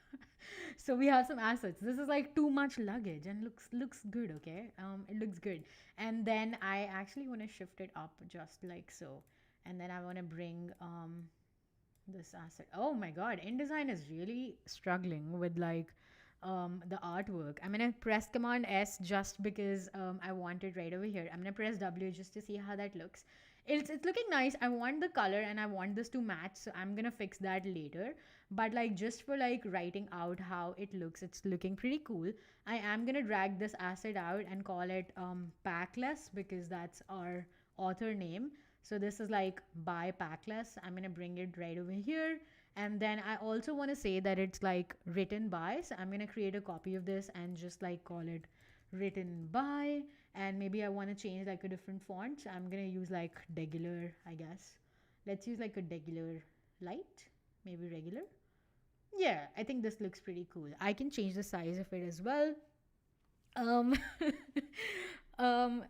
So we have some assets. This is like too much luggage and looks good, okay? It looks good. And then I actually want to shift it up just like so. And then I want to bring this asset. Oh my god, InDesign is really struggling with like the artwork. I'm gonna press Command S just because I want it right over here. I'm gonna press W just to see how that looks. It's looking nice. I want the color and I want this to match, so I'm gonna fix that later. But like just for like writing out how it looks, it's looking pretty cool. I am gonna drag this asset out and call it Packless because that's our author name. So this is like by Packless. I'm gonna bring it right over here. And then I also want to say that it's like written by. So I'm going to create a copy of this and just like call it written by. And maybe I want to change like a different font. So I'm going to use like regular, I guess. Let's use like a regular light, maybe regular. Yeah, I think this looks pretty cool. I can change the size of it as well. Um, um,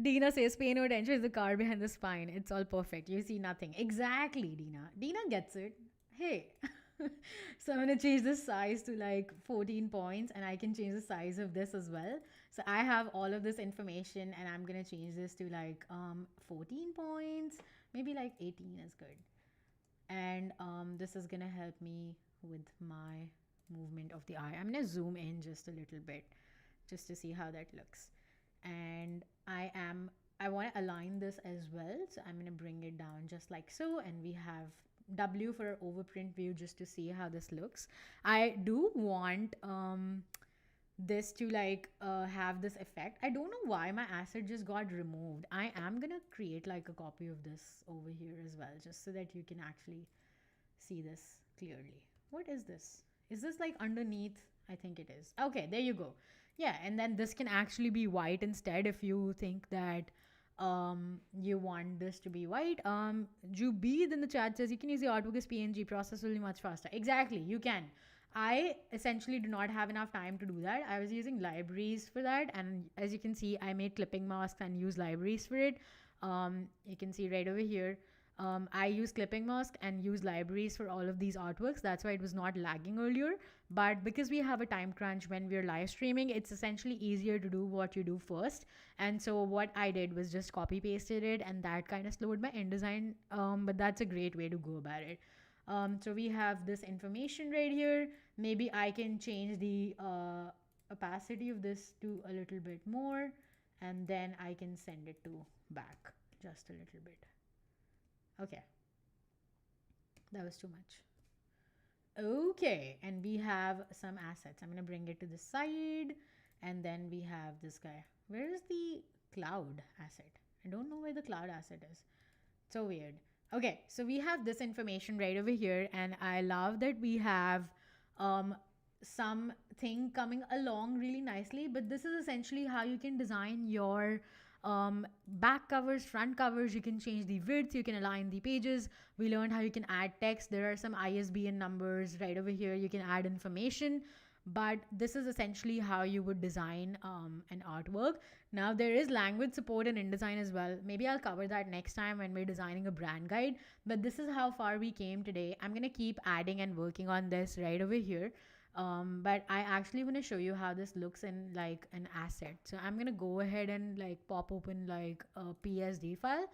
Dina says, pay no attention is the car behind the spine. It's all perfect. You see nothing. Exactly, Dina. Dina gets it. Hey. So I'm going to change the size to like 14 points and I can change the size of this as well. So I have all of this information and I'm going to change this to like 14 points. Maybe like 18 is good. And this is going to help me with my movement of the eye. I'm going to zoom in just a little bit just to see how that looks. And I want to align this as well. So I'm going to bring it down just like so. And we have W for our overprint view just to see how this looks. I do want this to like have this effect. I don't know why my asset just got removed. I am going to create like a copy of this over here as well, just so that you can actually see this clearly. What is this? Is this like underneath? I think it is. Okay, there you go. Yeah, and then this can actually be white instead if you think that you want this to be white. Jubeed in the chat says you can use the artwork as PNG, process will be much faster. Exactly, you can. I essentially do not have enough time to do that. I was using libraries for that, and as you can see, I made clipping masks and use libraries for it. You can see right over here. I use clipping mask and use libraries for all of these artworks. That's why it was not lagging earlier. But because we have a time crunch when we're live streaming, it's essentially easier to do what you do first. And so what I did was just copy pasted it, and that kind of slowed my InDesign. But that's a great way to go about it. So we have this information right here. Maybe I can change the opacity of this to a little bit more, and then I can send it to back just a little bit. Okay, that was too much. Okay, and we have some assets. I'm gonna bring it to the side, and then we have this guy. Where is the cloud asset? I don't know where the cloud asset is. So weird. Okay, so we have this information right over here, and I love that we have something coming along really nicely. But this is essentially how you can design your back covers, front covers. You can change the width, you can align the pages. We learned how you can add text. There are some ISBN numbers right over here. You can add information. But this is essentially how you would design an artwork. Now there is language support in InDesign as well. Maybe I'll cover that next time when we're designing a brand guide. But this is how far we came today. I'm going to keep adding and working on this right over here. But I actually want to show you how this looks in like an asset. So I'm going to go ahead and like pop open like a PSD file.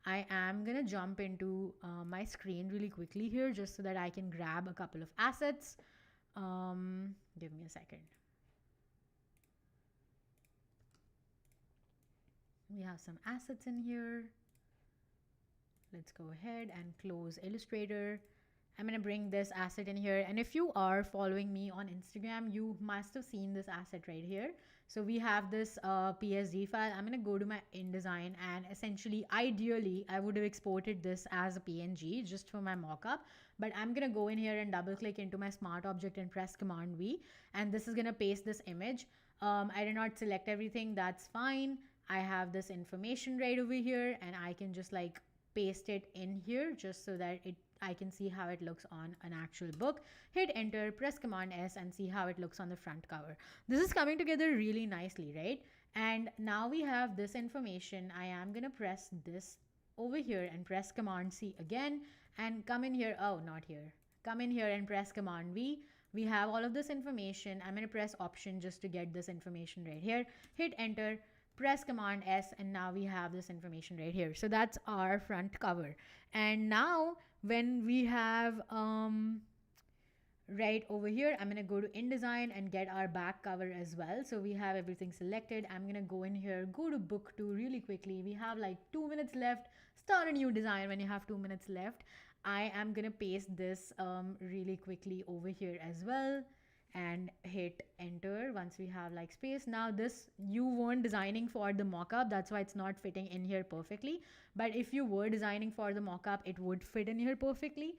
I am going to jump into my screen really quickly here just so that I can grab a couple of assets. Give me a second. We have some assets in here. Let's go ahead and close Illustrator. I'm going to bring this asset in here. And if you are following me on Instagram, you must have seen this asset right here. So we have this PSD file. I'm going to go to my InDesign, and essentially, ideally, I would have exported this as a PNG just for my mockup. But I'm going to go in here and double click into my smart object and press Command V. And this is going to paste this image. I did not select everything. That's fine. I have this information right over here, and I can just like paste it in here just so that I can see how it looks on an actual book. Hit enter, press Command S, and see how it looks on the front cover. This is coming together really nicely, right? And now we have this information. I am going to press this over here and press Command C again and come in here. Oh, not here. Come in here and press Command V. We have all of this information. I'm going to press Option just to get this information right here. Hit enter, press Command S, and now we have this information right here. So that's our front cover. And now when we have right over here, I'm going to go to InDesign and get our back cover as well. So we have everything selected. I'm going to go in here, go to book 2 really quickly. We have like 2 minutes left. Start a new design when you have 2 minutes left. I am going to paste this really quickly over here as well and hit enter once we have like space. Now this, you weren't designing for the mockup, that's why it's not fitting in here perfectly. But if you were designing for the mockup, it would fit in here perfectly.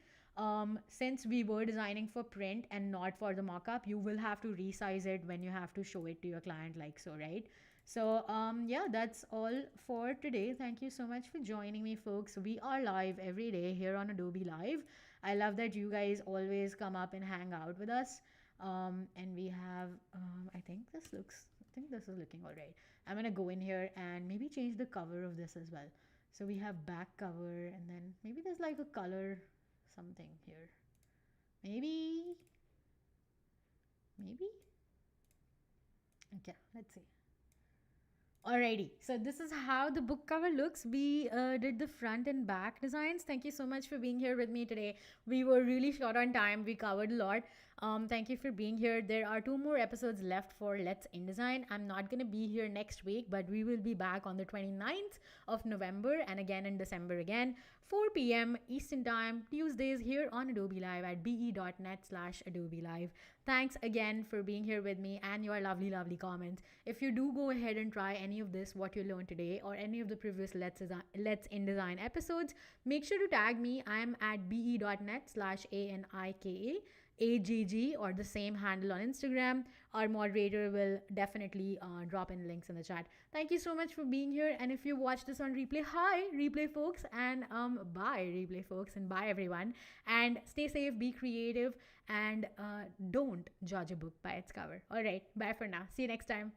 Since we were designing for print and not for the mockup, you will have to resize it when you have to show it to your client like so, right? So yeah, that's all for today. Thank you so much for joining me, folks. We are live every day here on Adobe Live. I love that you guys always come up and hang out with us. And we have I think this is looking all right. I'm gonna go in here and maybe change the cover of this as well. So we have back cover, and then maybe there's like a color something here. Maybe okay, let's see. Alrighty, so this is how the book cover looks. We did the front and back designs. Thank you so much for being here with me today. We were really short on time. We covered a lot. Thank you for being here. There are two more episodes left for Let's InDesign. I'm not going to be here next week, but we will be back on the 29th of November and again in December again, 4 p.m. Eastern Time, Tuesdays here on Adobe Live at be.net/Adobe Live. Thanks again for being here with me and your lovely, lovely comments. If you do go ahead and try any of this, what you learned today, or any of the previous Let's InDesign episodes, make sure to tag me. I'm at be.net/ANIKA or the same handle on Instagram. Our moderator will definitely drop in links in the chat. Thank you so much for being here. And if you watch this on replay, hi, replay folks, and bye, replay folks, and bye, everyone. And stay safe, be creative, and don't judge a book by its cover. All right, bye for now. See you next time.